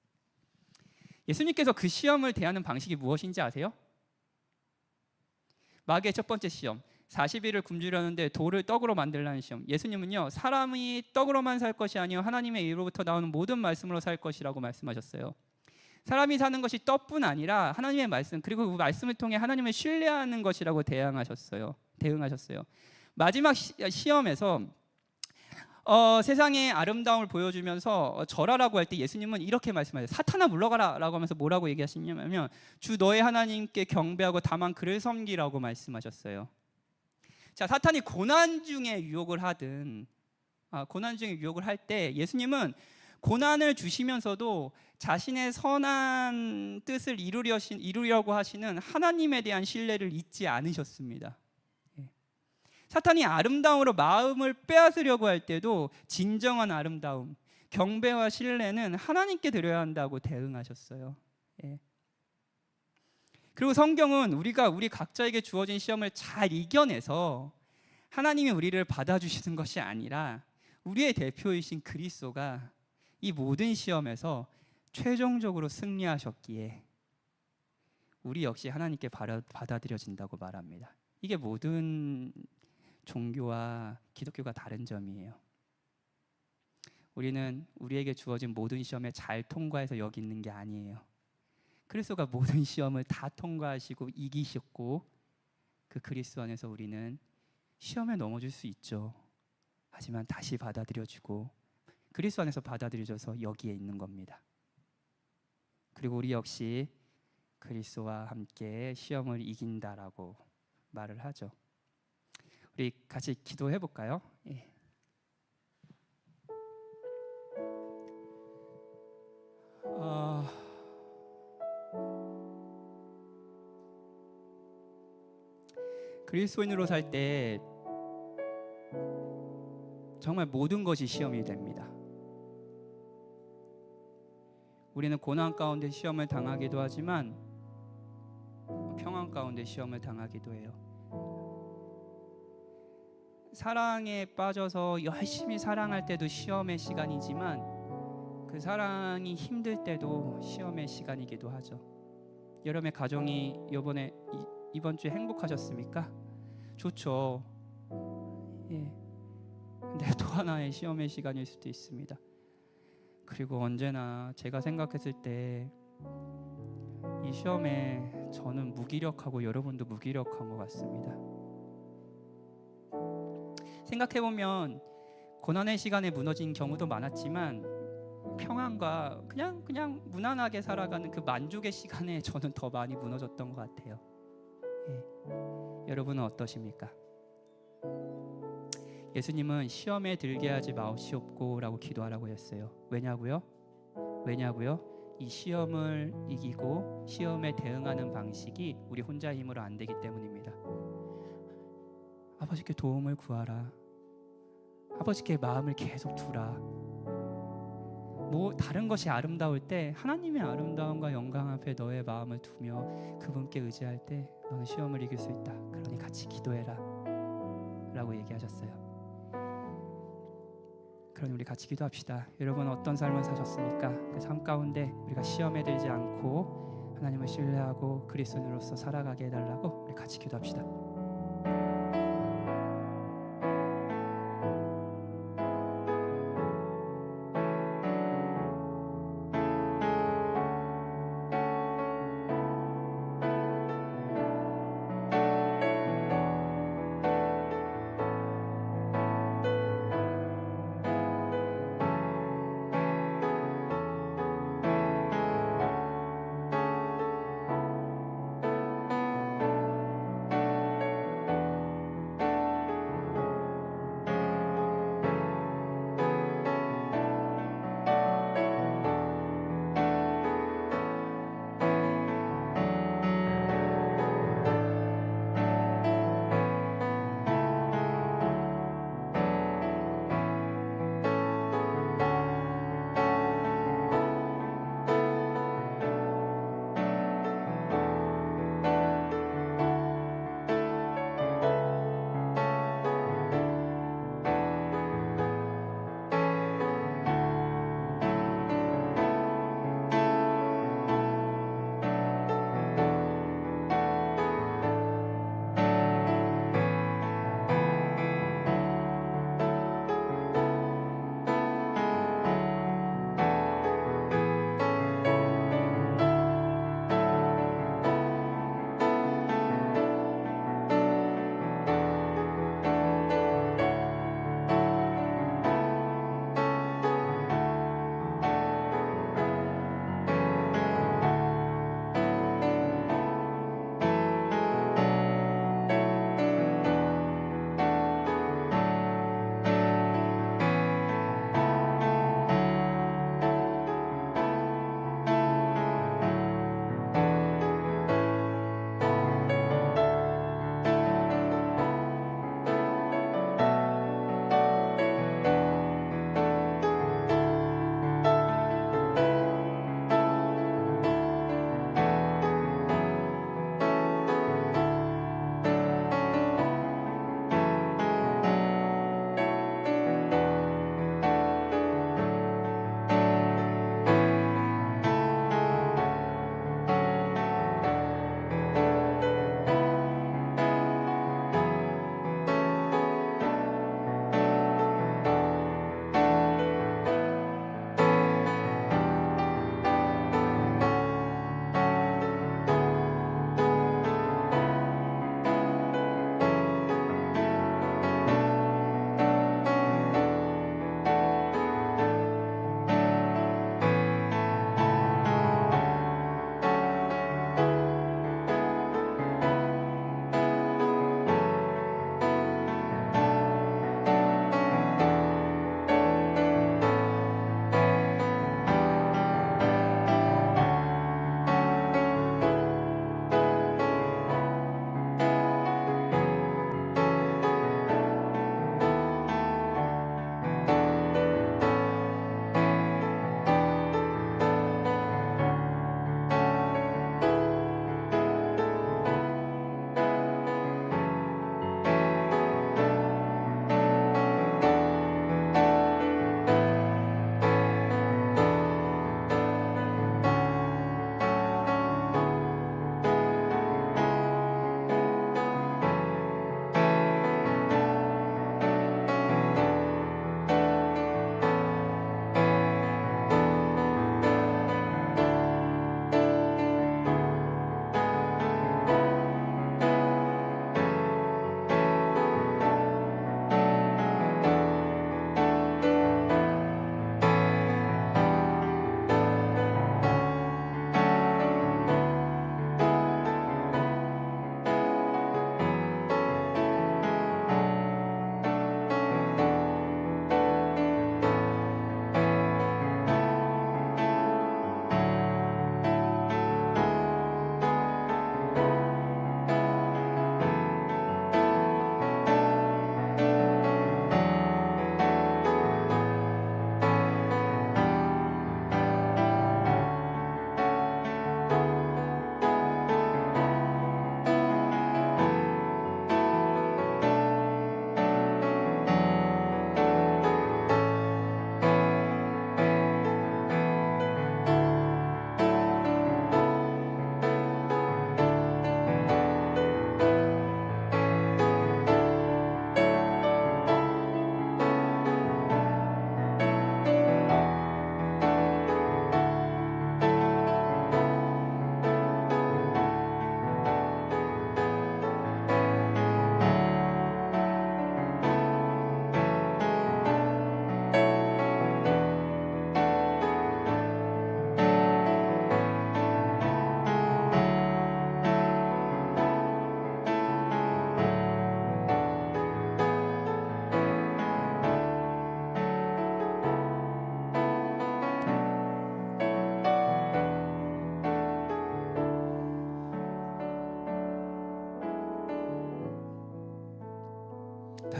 예수님께서 그 시험을 대하는 방식이 무엇인지 아세요? 마귀의 첫 번째 시험, 40일을 굶주렸는데 돌을 떡으로 만들라는 시험. 예수님은요 사람이 떡으로만 살 것이 아니요 하나님의 입으로부터 나오는 모든 말씀으로 살 것이라고 말씀하셨어요. 사람이 사는 것이 떡뿐 아니라 하나님의 말씀 그리고 그 말씀을 통해 하나님을 신뢰하는 것이라고 대응하셨어요. 마지막 시험에서 세상의 아름다움을 보여주면서 절하라고 할 때 예수님은 이렇게 말씀하세요. 사탄아 물러가라 라고 하면서 뭐라고 얘기하시냐면 주 너의 하나님께 경배하고 다만 그를 섬기라고 말씀하셨어요. 자, 사탄이 고난 중에 유혹을 할 때 예수님은 고난을 주시면서도 자신의 선한 뜻을 이루려고 하시는 하나님에 대한 신뢰를 잊지 않으셨습니다. 사탄이 아름다움으로 마음을 빼앗으려고 할 때도 진정한 아름다움, 경배와 신뢰는 하나님께 드려야 한다고 대응하셨어요. 그리고 성경은 우리가 우리 각자에게 주어진 시험을 잘 이겨내서 하나님이 우리를 받아주시는 것이 아니라 우리의 대표이신 그리스도가 이 모든 시험에서 최종적으로 승리하셨기에 우리 역시 하나님께 받아들여진다고 말합니다. 이게 모든 종교와 기독교가 다른 점이에요. 우리는 우리에게 주어진 모든 시험에 잘 통과해서 여기 있는 게 아니에요. 그리스도가 모든 시험을 다 통과하시고 이기셨고 그 그리스도 안에서 우리는 시험에 넘어질 수 있죠. 하지만 다시 받아들여주고 그리스도 안에서 받아들여져서 여기에 있는 겁니다. 그리고 우리 역시 그리스도와 함께 시험을 이긴다라고 말을 하죠. 우리 같이 기도해 볼까요? 그리스도인으로 살 때 정말 모든 것이 시험이 됩니다. 우리는 고난 가운데 시험을 당하기도 하지만 평안 가운데 시험을 당하기도 해요. 사랑에 빠져서 열심히 사랑할 때도 시험의 시간이지만 그 사랑이 힘들 때도 시험의 시간이기도 하죠. 여러분의 가정이 이번 주에 행복하셨습니까? 좋죠. 근데 또 하나의 시험의 시간일 수도 있습니다. 그리고 언제나 제가 생각했을 때 이 시험에 저는 무기력하고 여러분도 무기력한 것 같습니다. 생각해보면 고난의 시간에 무너진 경우도 많았지만 평안과 그냥 무난하게 살아가는 그 만족의 시간에 저는 더 많이 무너졌던 것 같아요. 여러분은 어떠십니까? 예수님은 시험에 들게 하지 마옵시옵고라고 기도하라고 했어요. 왜냐고요? 이 시험을 이기고 시험에 대응하는 방식이 우리 혼자 힘으로 안 되기 때문입니다. 아버지께 도움을 구하라. 아버지께 마음을 계속 두라. 뭐 다른 것이 아름다울 때 하나님의 아름다움과 영광 앞에 너의 마음을 두며 그분께 의지할 때 너는 시험을 이길 수 있다. 그러니 같이 기도해라 라고 얘기하셨어요. 그러니 우리 같이 기도합시다. 여러분 어떤 삶을 사셨습니까? 그 삶 가운데 우리가 시험에 들지 않고 하나님을 신뢰하고 그리스도인으로서 살아가게 해달라고 우리 같이 기도합시다.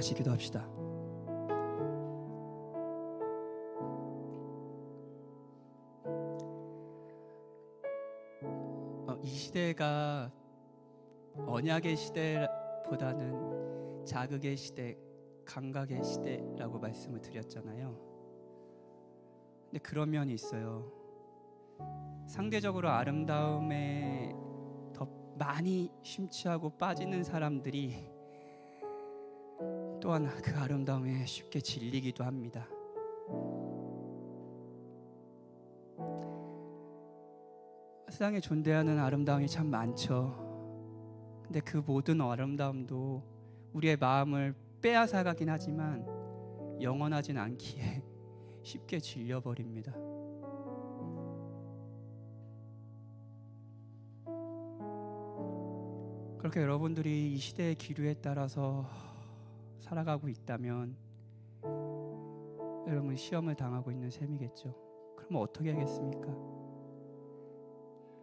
같이 기도합시다. 이 시대가 언약의 시대보다는 자극의 시대, 감각의 시대라고 말씀을 드렸잖아요. 근데 그런 면이 있어요. 상대적으로 아름다움에 더 많이 심취하고 빠지는 사람들이 또한 그 아름다움에 쉽게 질리기도 합니다. 세상에 존재하는 아름다움이 참 많죠. 근데 그 모든 아름다움도 우리의 마음을 빼앗아가긴 하지만 영원하진 않기에 쉽게 질려버립니다. 그렇게 여러분들이 이 시대의 기류에 따라서 살아가고 있다면 여러분 시험을 당하고 있는 셈이겠죠. 그럼 어떻게 하겠습니까?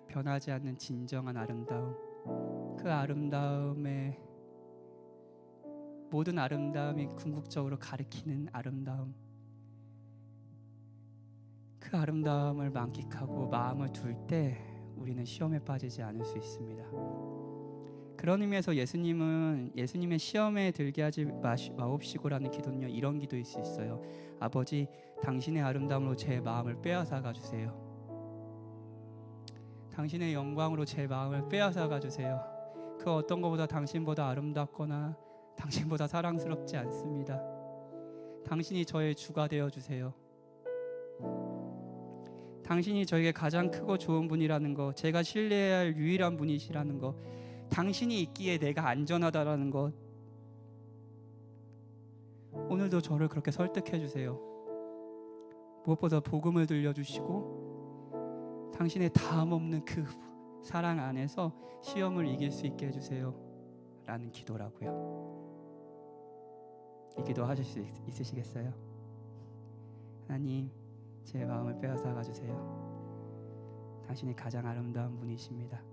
변하지 않는 진정한 아름다움, 그 아름다움의 모든 아름다움이 궁극적으로 가리키는 아름다움, 그 아름다움을 만끽하고 마음을 둘 때 우리는 시험에 빠지지 않을 수 있습니다. 그런 의미에서 예수님의 시험에 들게 하지 마옵시고라는 기도는요, 이런 기도일 수 있어요. 아버지, 당신의 아름다움으로 제 마음을 빼앗아가 주세요. 당신의 영광으로 제 마음을 빼앗아가 주세요. 그 어떤 것보다 당신보다 아름답거나 당신보다 사랑스럽지 않습니다. 당신이 저의 주가 되어 주세요. 당신이 저에게 가장 크고 좋은 분이라는 것, 제가 신뢰해야 할 유일한 분이시라는 것, 당신이 있기에 내가 안전하다라는 것, 오늘도 저를 그렇게 설득해 주세요. 무엇보다 복음을 들려주시고 당신의 다음 없는 그 사랑 안에서 시험을 이길 수 있게 해주세요 라는 기도라고요. 이 기도 하실 수 있으시겠어요? 하나님, 제 마음을 빼앗아 가주세요. 당신이 가장 아름다운 분이십니다.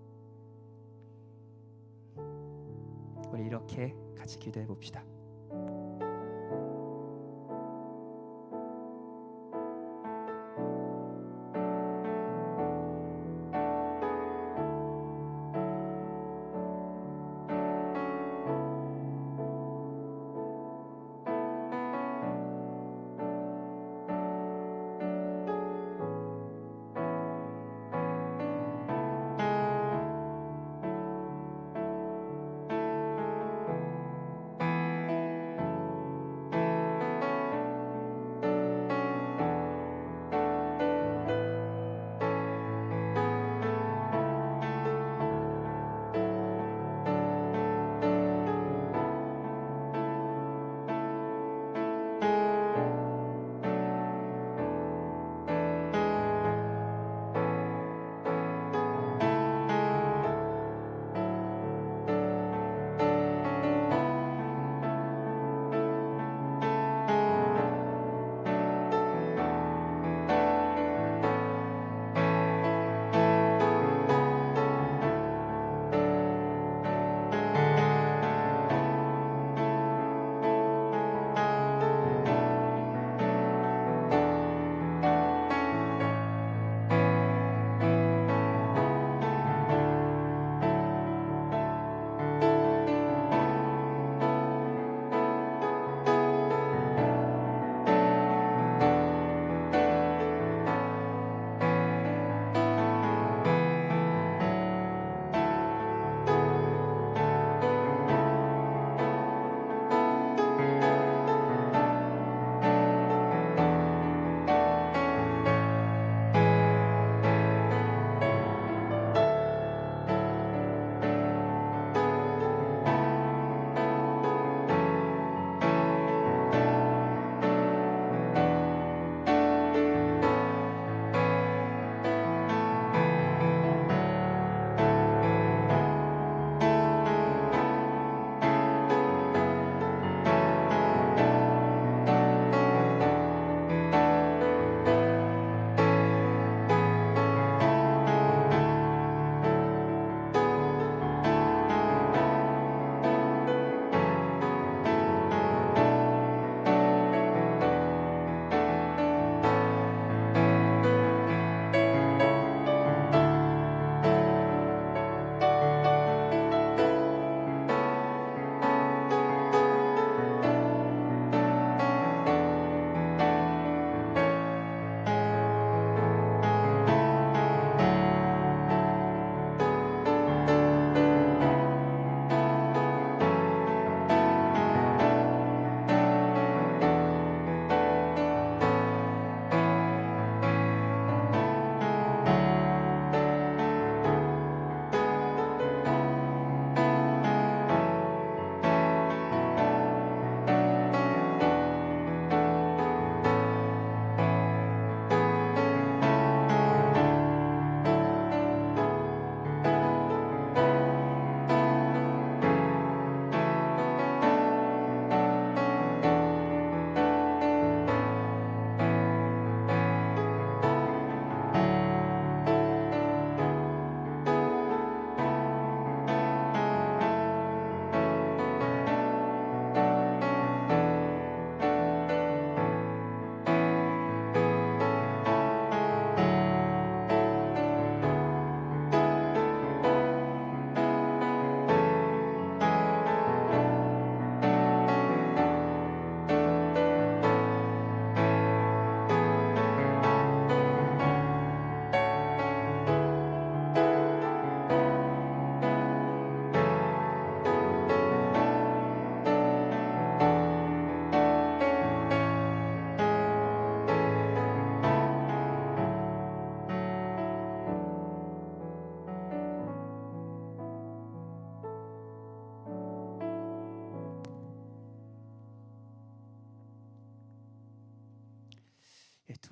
우리 이렇게 같이 기도해 봅시다.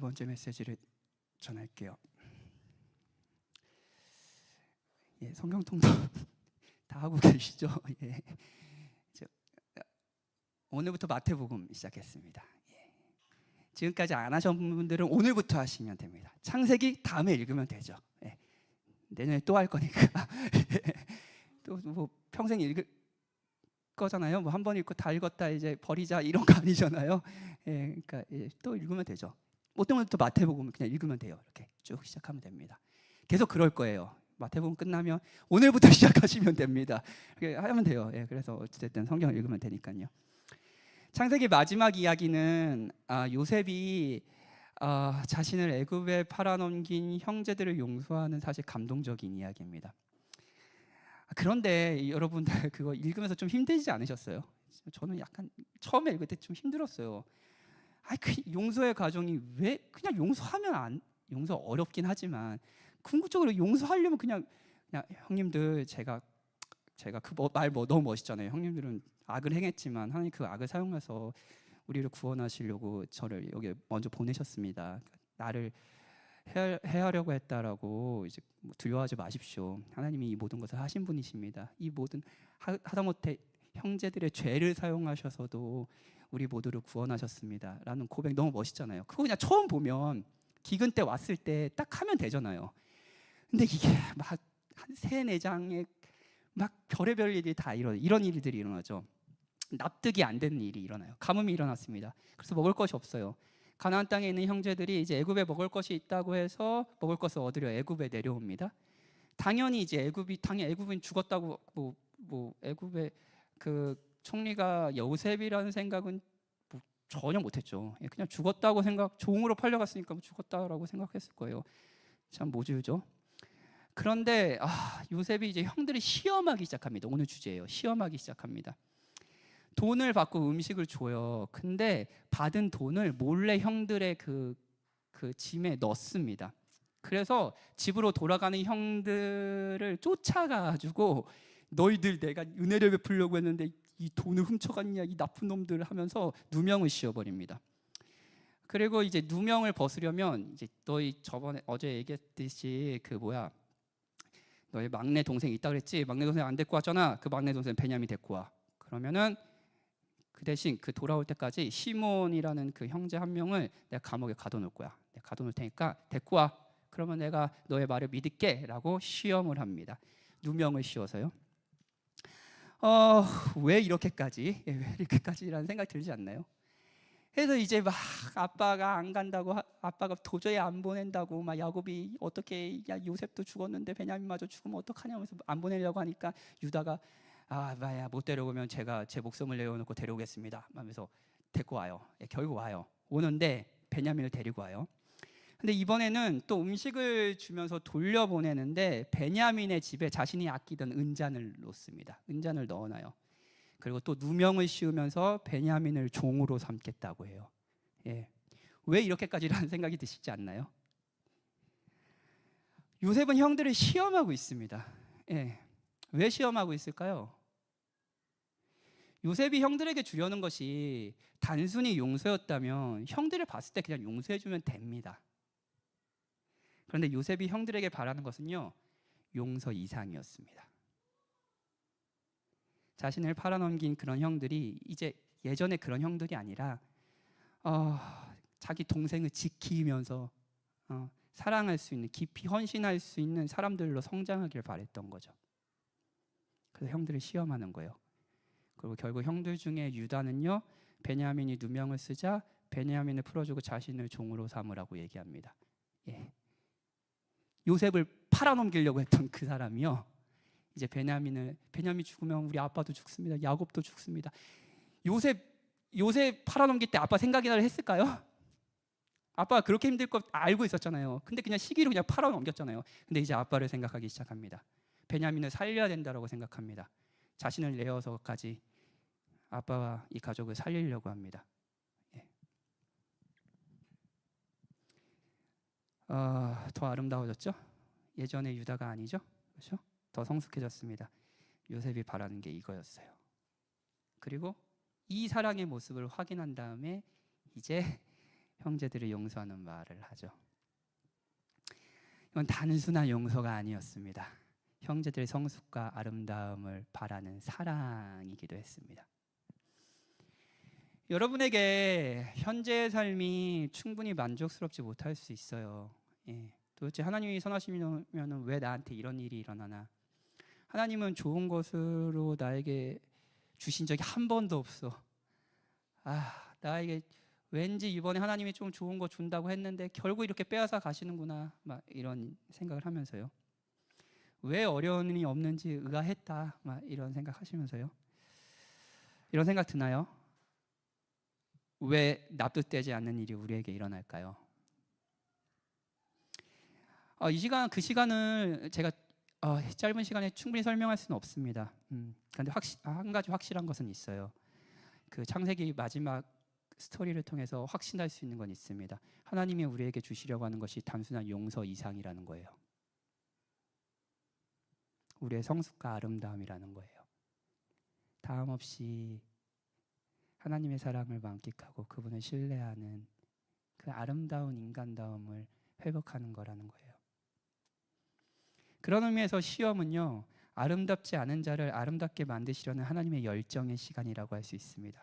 번째 메시지를 전할게요. 예, 성경 통독 다 하고 계시죠? 예. 오늘부터 마태복음 시작했습니다. 예. 지금까지 안 하신 분들은 오늘부터 하시면 됩니다. 창세기 다음에 읽으면 되죠. 예. 내년에 또 할 거니까 또 뭐 평생 읽을 거잖아요. 뭐 한 번 읽고 다 읽었다 이제 버리자 이런 거 아니잖아요. 예, 그러니까 예, 또 읽으면 되죠. 오늘부터 마태복음 그냥 읽으면 돼요. 이렇게 쭉 시작하면 됩니다. 계속 그럴 거예요. 마태복음 끝나면 오늘부터 시작하시면 됩니다. 그렇게 하면 돼요. 예, 그래서 어쨌든 성경을 읽으면 되니까요. 창세기 마지막 이야기는 요셉이 자신을 애굽에 팔아넘긴 형제들을 용서하는 사실 감동적인 이야기입니다. 그런데 여러분들 그거 읽으면서 좀 힘들지 않으셨어요? 저는 약간 처음에 읽을 때 좀 힘들었어요. 그 용서의 과정이 왜 그냥 용서하면 용서 어렵긴 하지만 궁극적으로 용서하려면 그냥 형님들 제가 그 말 너무 멋있잖아요. 형님들은 악을 행했지만 하나님 그 악을 사용해서 우리를 구원하시려고 저를 여기 먼저 보내셨습니다. 나를 해하려고 했다라고 이제 두려워하지 마십시오. 하나님이 이 모든 것을 하신 분이십니다. 이 모든 하다못해 형제들의 죄를 사용하셔서도 우리 모두를 구원하셨습니다. 라는 고백 너무 멋있잖아요. 그거 그냥 처음 보면 기근 때 왔을 때 딱 하면 되잖아요. 근데 이게 막 한 3-4장에 막 별의별 일이 다 이런 일들이 일어나죠. 납득이 안 되는 일이 일어나요. 가뭄이 일어났습니다. 그래서 먹을 것이 없어요. 가나안 땅에 있는 형제들이 이제 애굽에 먹을 것이 있다고 해서 먹을 것을 얻으려 애굽에 내려옵니다. 당연히 이제 애굽인 죽었다고 뭐 애굽의 그 총리가 요셉이라는 생각은 뭐 전혀 못했죠. 그냥 죽었다고 종으로 팔려갔으니까 죽었다라고 생각했을 거예요. 참 모질죠. 그런데 요셉이 이제 형들을 시험하기 시작합니다. 오늘 주제예요. 시험하기 시작합니다. 돈을 받고 음식을 줘요. 근데 받은 돈을 몰래 형들의 그 짐에 넣습니다. 그래서 집으로 돌아가는 형들을 쫓아가지고 너희들 내가 은혜를 베풀려고 했는데 이 돈을 훔쳐갔냐 이 나쁜 놈들 하면서 누명을 씌워버립니다. 그리고 이제 누명을 벗으려면 이제 너희 어제 얘기했듯이 너희 막내 동생 있다 그랬지? 막내 동생 안 데리고 왔잖아. 그 막내 동생 베냐민 데리고 와. 그러면은 그 대신 돌아올 때까지 시몬이라는 그 형제 한 명을 내가 감옥에 가둬놓을 거야. 내가 가둬놓을 테니까 데리고 와. 그러면 내가 너의 말을 믿을게라고 시험을 합니다. 누명을 씌워서요. 왜 이렇게까지라는 생각 들지 않나요? 그래서 이제 막 아빠가 안 간다고, 아빠가 도저히 안 보낸다고, 막 야곱이 어떻게 요셉도 죽었는데 베냐민마저 죽으면 어떡하냐면서 안 보내려고 하니까 유다가 마야 못 데려오면 제가 제 목숨을 내어놓고 데려오겠습니다 하면서 데리고 와요. 결국 와요. 오는데 베냐민을 데리고 와요. 근데 이번에는 또 음식을 주면서 돌려보내는데 베냐민의 집에 자신이 아끼던 은잔을 놓습니다. 은잔을 넣어놔요. 그리고 또 누명을 씌우면서 베냐민을 종으로 삼겠다고 해요. 예. 왜 이렇게까지라는 생각이 드시지 않나요? 요셉은 형들을 시험하고 있습니다. 예. 왜 시험하고 있을까요? 요셉이 형들에게 주려는 것이 단순히 용서였다면 형들을 봤을 때 그냥 용서해주면 됩니다. 그런데 요셉이 형들에게 바라는 것은요, 용서 이상이었습니다. 자신을 팔아넘긴 그런 형들이 이제 예전에 그런 형들이 아니라 자기 동생을 지키면서 사랑할 수 있는, 깊이 헌신할 수 있는 사람들로 성장하길 바랬던 거죠. 그래서 형들을 시험하는 거예요. 그리고 결국 형들 중에 유다는요, 베냐민이 누명을 쓰자 베냐민을 풀어주고 자신을 종으로 삼으라고 얘기합니다. 예. 요셉을 팔아넘기려고 했던 그 사람이요, 이제 베냐민 죽으면 우리 아빠도 죽습니다. 야곱도 죽습니다. 요셉 팔아넘길 때 아빠 생각이나 했을까요? 아빠가 그렇게 힘들 거 알고 있었잖아요. 근데 그냥 시기로 그냥 팔아넘겼잖아요. 근데 이제 아빠를 생각하기 시작합니다. 베냐민을 살려야 된다고 생각합니다. 자신을 내어서까지 아빠와 이 가족을 살리려고 합니다. 예. 더 아름다워졌죠? 예전의 유다가 아니죠? 그렇죠? 더 성숙해졌습니다. 요셉이 바라는 게 이거였어요. 그리고 이 사랑의 모습을 확인한 다음에 이제 형제들을 용서하는 말을 하죠. 이건 단순한 용서가 아니었습니다. 형제들의 성숙과 아름다움을 바라는 사랑이기도 했습니다. 여러분에게 현재의 삶이 충분히 만족스럽지 못할 수 있어요. 도대체 하나님이 선하시면 왜 나한테 이런 일이 일어나나? 하나님은 좋은 것으로 나에게 주신 적이 한 번도 없어. 나에게 왠지 이번에 하나님이 좀 좋은 거 준다고 했는데 결국 이렇게 빼앗아 가시는구나. 막 이런 생각을 하면서요. 왜 어려운 일이 없는지 의아했다. 막 이런 생각하시면서요. 이런 생각 드나요? 왜 납득되지 않는 일이 우리에게 일어날까요? 이 시간 그 시간을 제가 짧은 시간에 충분히 설명할 수는 없습니다. 그런데 한 가지 확실한 것은 있어요. 그 창세기 마지막 스토리를 통해서 확신할 수 있는 건 있습니다. 하나님이 우리에게 주시려고 하는 것이 단순한 용서 이상이라는 거예요. 우리의 성숙과 아름다움이라는 거예요. 다음 없이 하나님의 사랑을 만끽하고 그분을 신뢰하는 그 아름다운 인간다움을 회복하는 거라는 거예요. 그런 의미에서 시험은요, 아름답지 않은 자를 아름답게 만드시려는 하나님의 열정의 시간이라고 할 수 있습니다.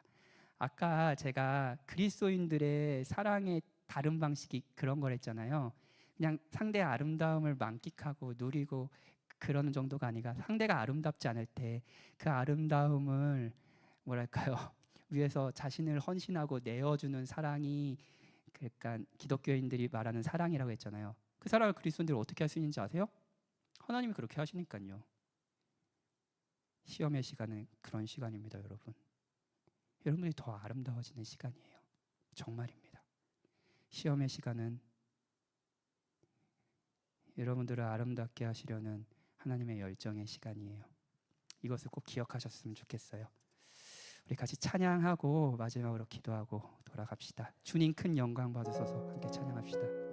아까 제가 그리스도인들의 사랑의 다른 방식이 그런 걸 했잖아요. 그냥 상대의 아름다움을 만끽하고 누리고 그러는 정도가 아니라 상대가 아름답지 않을 때 그 아름다움을 위해서 자신을 헌신하고 내어주는 사랑이, 그러니까 기독교인들이 말하는 사랑이라고 했잖아요. 그 사랑을 그리스도인들이 어떻게 할 수 있는지 아세요? 하나님이 그렇게 하시니까요. 시험의 시간은 그런 시간입니다, 여러분. 여러분들이 더 아름다워지는 시간이에요. 정말입니다. 시험의 시간은 여러분들을 아름답게 하시려는 하나님의 열정의 시간이에요. 이것을 꼭 기억하셨으면 좋겠어요. 우리 같이 찬양하고 마지막으로 기도하고 돌아갑시다. 주님 큰 영광 받으소서 함께 찬양합시다.